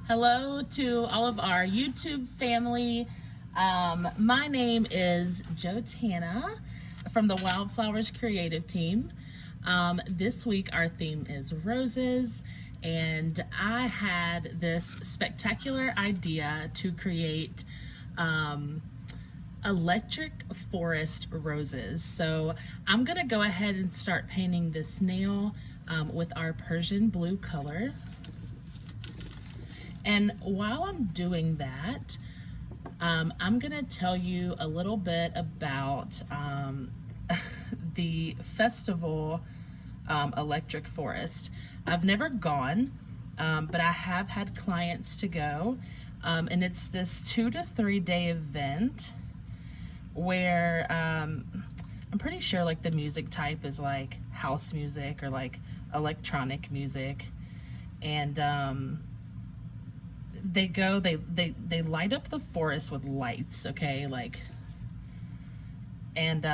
Hello to all of our YouTube family. My name is Jo Tanna from the Wildflowers Creative Team. This week our theme is roses, and I had this spectacular idea to create electric forest roses. So I'm gonna go ahead and start painting this nail with our Persian blue color. And while I'm doing that, I'm gonna tell you a little bit about the festival, Electric Forest. I've never gone, but I have had clients to go, and it's this 2 to 3 day event where I'm pretty sure like the music type is like house music or like electronic music, and they light up the forest with lights, okay, like, and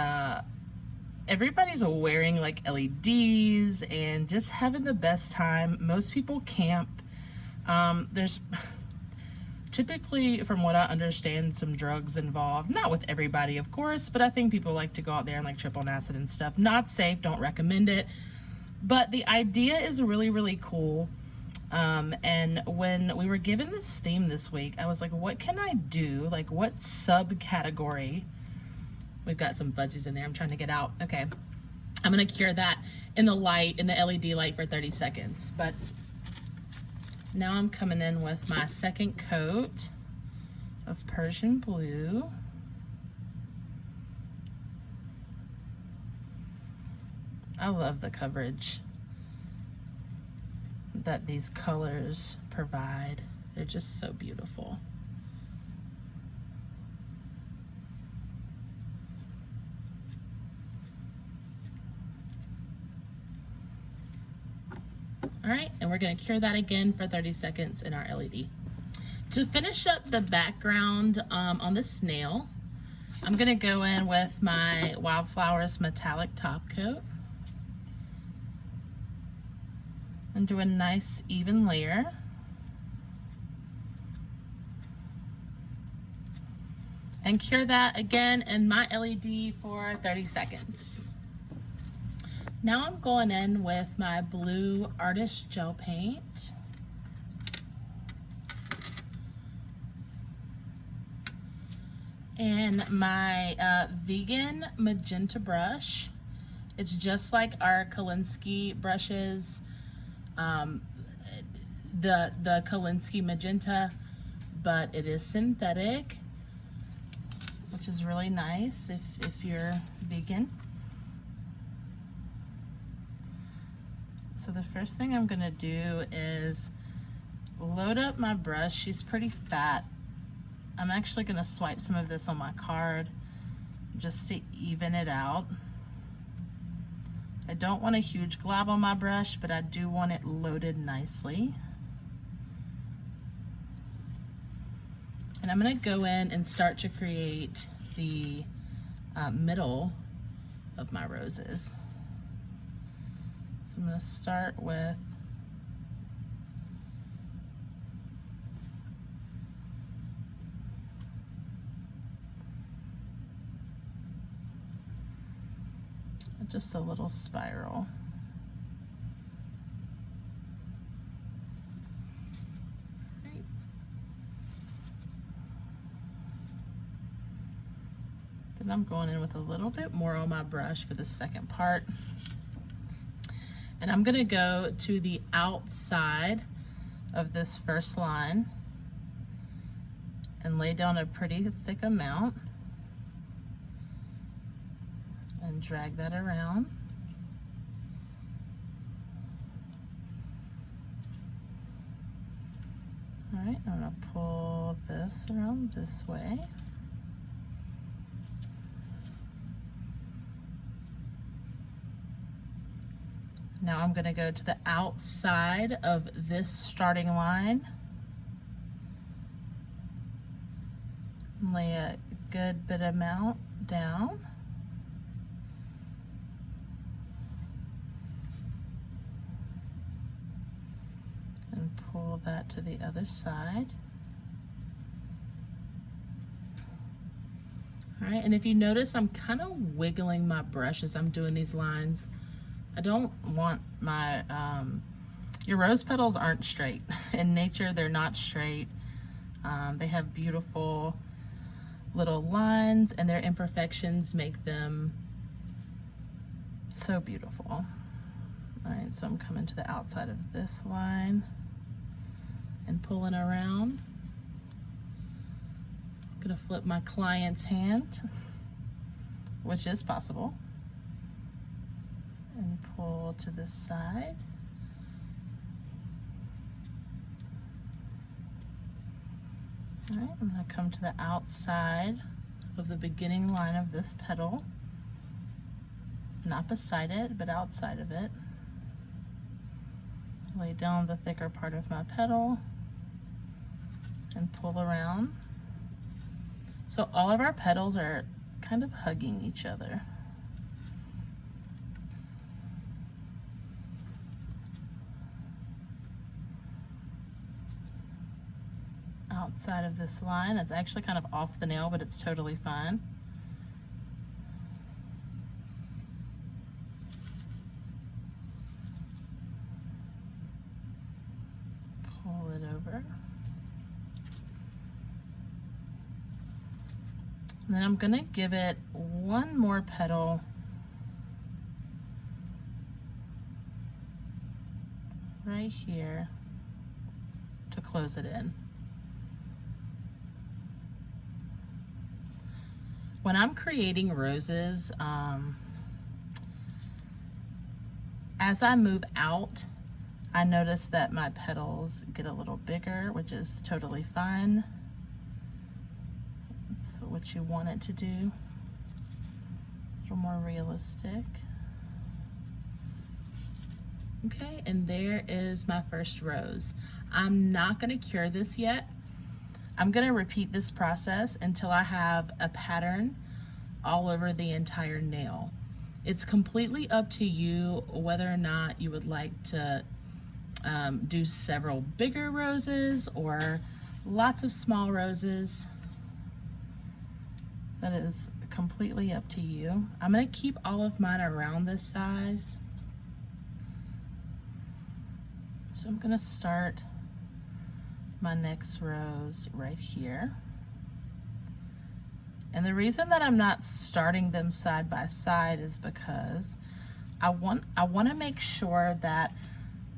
everybody's wearing like LEDs and just having the best time. Most people camp. There's typically, from what I understand, some drugs involved. Not with everybody, of course, but I think people like to go out there and like trip on acid and stuff. Not safe, don't recommend it. But the idea is really, really cool. And when we were given this theme this week, I was like, what can I do? Like, what subcategory? We've got some fuzzies in there I'm trying to get out. Okay. I'm going to cure that in the light, in the LED light for 30 seconds. But now I'm coming in with my second coat of Persian blue. I love the coverage that these colors provide. They're just so beautiful. All right, and we're gonna cure that again for 30 seconds in our LED. To finish up the background on the snail, I'm gonna go in with my Wildflowers metallic top coat and do a nice even layer. And cure that again in my LED for 30 seconds. Now I'm going in with my blue Artist Gel Paint. And my vegan magenta brush. It's just like our Kolinsky brushes. The Kolinsky magenta, but it is synthetic, which is really nice if you're vegan. So the first thing I'm gonna do is load up my brush. She's pretty fat. I'm actually gonna swipe some of this on my card just to even it out. I don't want a huge glob on my brush, but I do want it loaded nicely. And I'm gonna go in and start to create the middle of my roses. So I'm gonna start with just a little spiral. Right. Then I'm going in with a little bit more on my brush for the second part. And I'm gonna go to the outside of this first line and lay down a pretty thick amount and drag that around. All right, I'm gonna pull this around this way. Now I'm gonna go to the outside of this starting line and lay a good bit amount down. And pull that to the other side. All right, and if you notice, I'm kind of wiggling my brush as I'm doing these lines. I don't want my, your rose petals aren't straight. In nature, they're not straight. They have beautiful little lines, and their imperfections make them so beautiful. All right, so I'm coming to the outside of this line and pulling around. I'm gonna flip my client's hand, which is possible, and pull to this side. All right, I'm gonna come to the outside of the beginning line of this petal, not beside it, but outside of it. Lay down the thicker part of my petal and pull around. So all of our petals are kind of hugging each other. Outside of this line, that's actually kind of off the nail, but it's totally fine. Pull it over. And then I'm gonna give it one more petal right here to close it in. When I'm creating roses, as I move out, I notice that my petals get a little bigger, which is totally fine. That's what you want it to do. A little more realistic. Okay, and there is my first rose. I'm not gonna cure this yet. I'm gonna repeat this process until I have a pattern all over the entire nail. It's completely up to you whether or not you would like to do several bigger roses or lots of small roses. That is completely up to you. I'm gonna keep all of mine around this size. So I'm gonna start my next rose right here. And the reason that I'm not starting them side by side is because I want to make sure that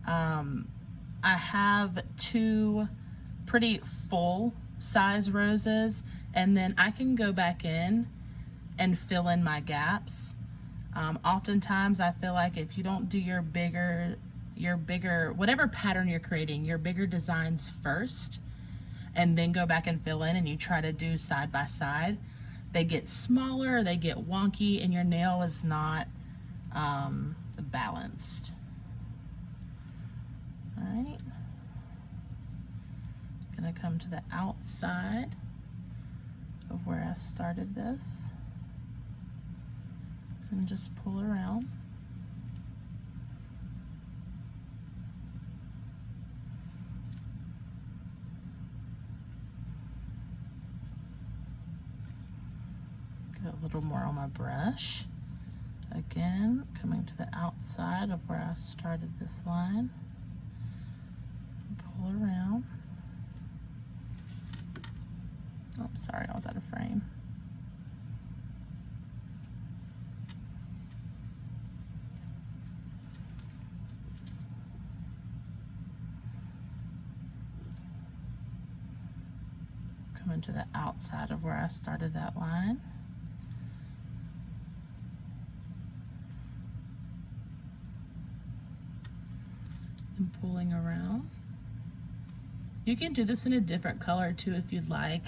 I have two pretty full size roses, and then I can go back in and fill in my gaps. Oftentimes I feel like if you don't do your bigger, whatever pattern you're creating, your bigger designs first, and then go back and fill in, and you try to do side by side, they get smaller, they get wonky, and your nail is not balanced. All right, I'm gonna come to the outside of where I started this and just pull around. Get a little more on my brush. Again, coming to the outside of where I started this line. Pull around. Oh, sorry, I was out of frame. Coming to the outside of where I started that line. And pulling around. You can do this in a different color too if you'd like.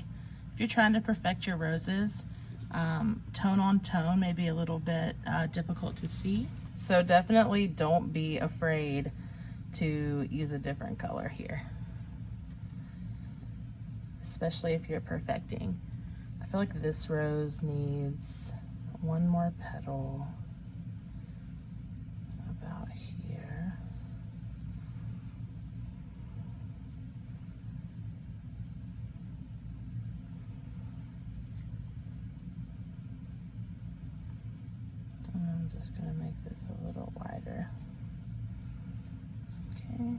If you're trying to perfect your roses, tone on tone may be a little bit difficult to see. So definitely don't be afraid to use a different color here, especially if you're perfecting. I feel like this rose needs one more petal about here. I'm just gonna make this a little wider. Okay.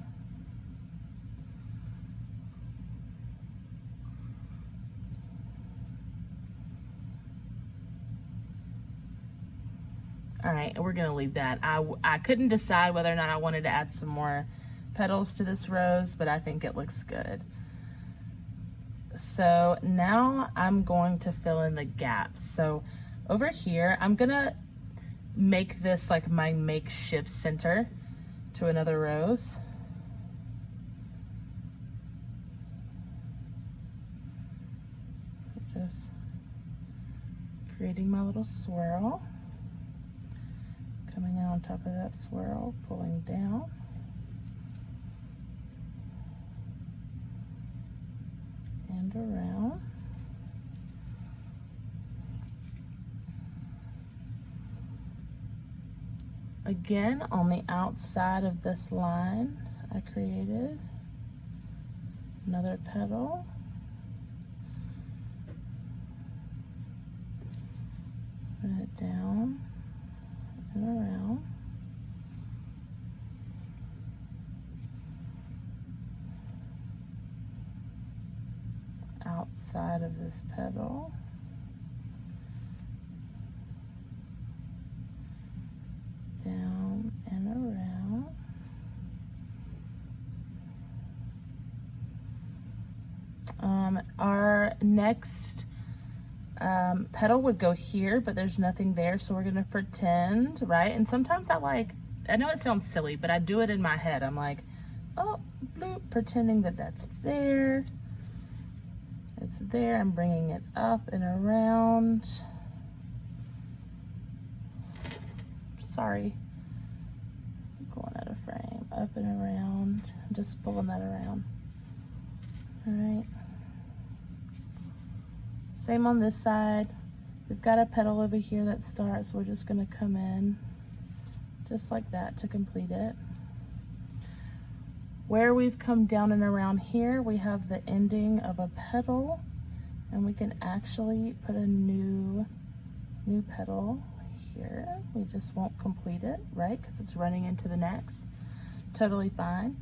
All right, we're gonna leave that. I couldn't decide whether or not I wanted to add some more petals to this rose, but I think it looks good. So now I'm going to fill in the gaps. So over here, I'm gonna make this like my makeshift center to another rose. So just creating my little swirl. Coming in on top of that swirl, pulling down. And around. Again, on the outside of this line, I created another petal. Put it down and around. Outside of this petal. Down and around. Our next petal would go here, but there's nothing there, so we're gonna pretend, right? And sometimes I know it sounds silly, but I do it in my head. I'm like, oh, bloop, pretending that that's there. It's there, I'm bringing it up and around. Sorry, going out of frame, up and around, just pulling that around. All right. Same on this side. We've got a petal over here that starts, so we're just gonna come in just like that to complete it. Where we've come down and around here, we have the ending of a petal, and we can actually put a new petal here. We just won't complete it, right? Because it's running into the next. Totally fine.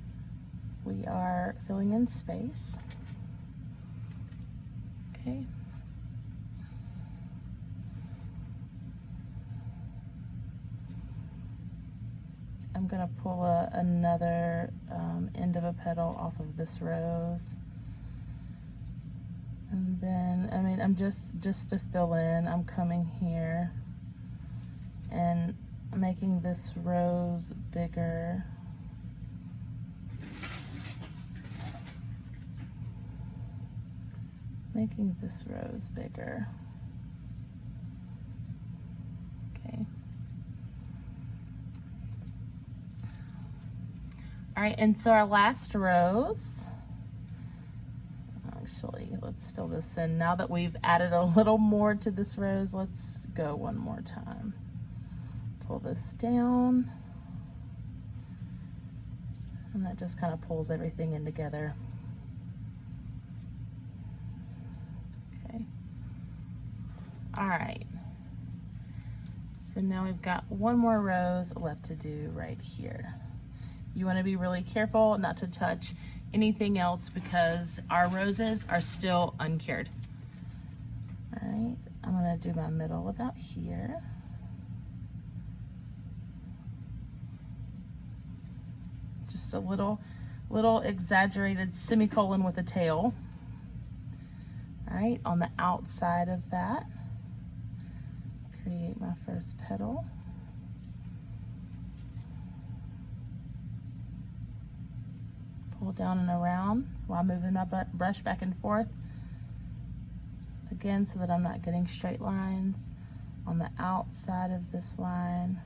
We are filling in space. Okay. I'm gonna pull another end of a petal off of this rose. And then, I mean, I'm just to fill in, I'm coming here and making this rose bigger. Making this rose bigger. Okay. All right, and so our last rose, actually, let's fill this in. Now that we've added a little more to this rose, let's go one more time. Pull this down. And that just kind of pulls everything in together. Okay. All right. So now we've got one more rose left to do right here. You want to be really careful not to touch anything else because our roses are still uncured. All right, I'm going to do my middle about here. Just a little exaggerated semicolon with a tail. All right, on the outside of that, create my first petal. Pull down and around while moving my brush back and forth. Again, so that I'm not getting straight lines. On the outside of this line,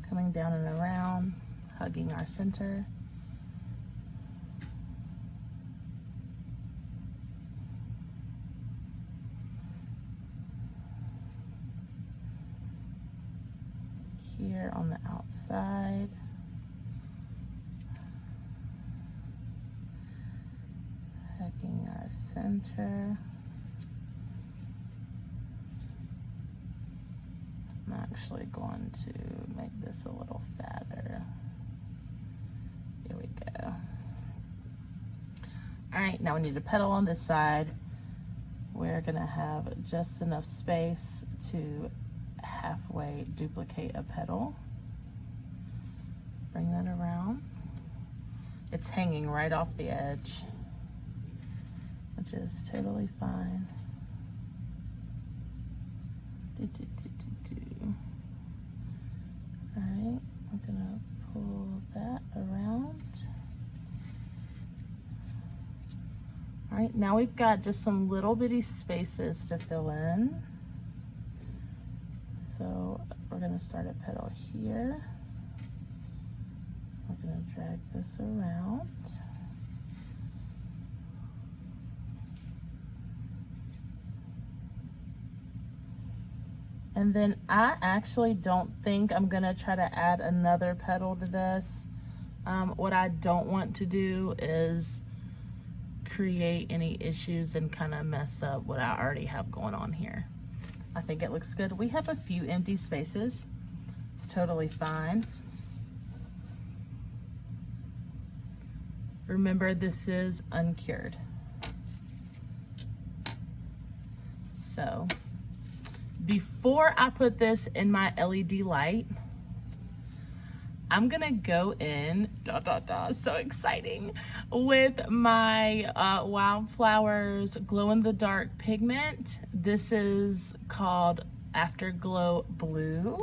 coming down and around, hugging our center. Here on the outside. Hugging our center. My actually going to make this a little fatter. Here we go. All right, now we need a petal on this side. We're gonna have just enough space to halfway duplicate a petal. Bring that around. It's hanging right off the edge, which is totally fine. All right, I'm gonna pull that around. All right, now we've got just some little bitty spaces to fill in. So we're gonna start a petal here. We're gonna drag this around. And then I actually don't think I'm gonna try to add another petal to this. What I don't want to do is create any issues and kind of mess up what I already have going on here. I think it looks good. We have a few empty spaces. It's totally fine. Remember, this is uncured. So before I put this in my LED light, I'm gonna go in, so exciting, with my Wildflowers glow-in-the-dark pigment. This is called Afterglow Blue.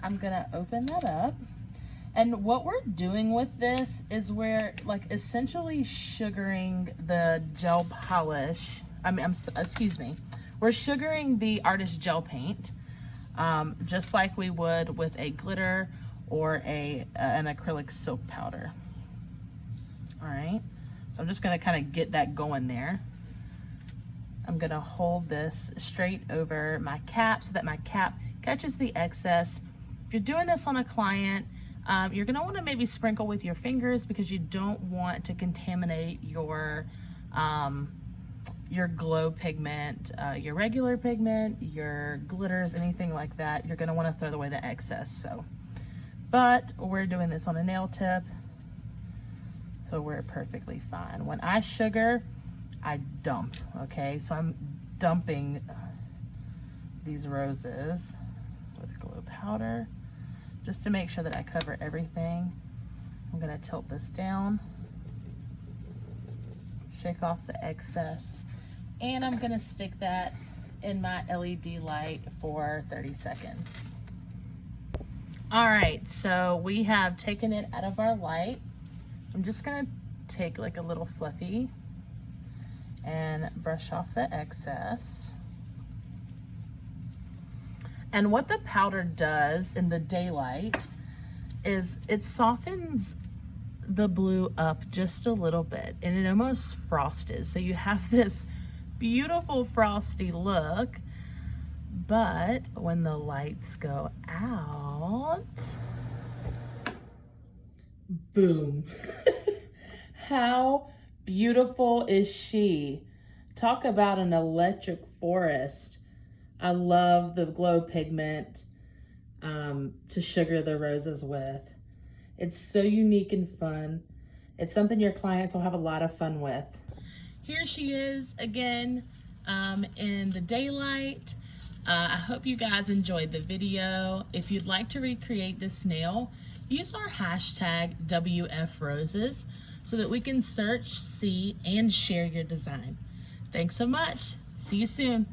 I'm gonna open that up. And what we're doing with this is we're like essentially sugaring the gel polish. Excuse me. We're sugaring the artist gel paint, just like we would with a glitter or an acrylic silk powder. All right, so I'm just gonna kind of get that going there. I'm gonna hold this straight over my cap so that my cap catches the excess. If you're doing this on a client, you're gonna wanna maybe sprinkle with your fingers because you don't want to contaminate your glow pigment, your regular pigment, your glitters, anything like that. You're gonna wanna throw away the excess. So, but we're doing this on a nail tip, so we're perfectly fine. When I sugar, I dump, okay? So I'm dumping these roses with glow powder just to make sure that I cover everything. I'm gonna tilt this down, shake off the excess, and I'm gonna stick that in my LED light for 30 seconds. All right, so we have taken it out of our light. I'm just gonna take like a little fluffy and brush off the excess. And what the powder does in the daylight is it softens the blue up just a little bit, and it almost frosted. So you have this beautiful frosty look, but when the lights go out, boom. How beautiful is she? Talk about an electric forest. I love the glow pigment to sugar the roses with. It's so unique and fun. It's something your clients will have a lot of fun with. Here she is again in the daylight. I hope you guys enjoyed the video. If you'd like to recreate this nail, use our hashtag WFRoses so that we can search, see, and share your design. Thanks so much. See you soon.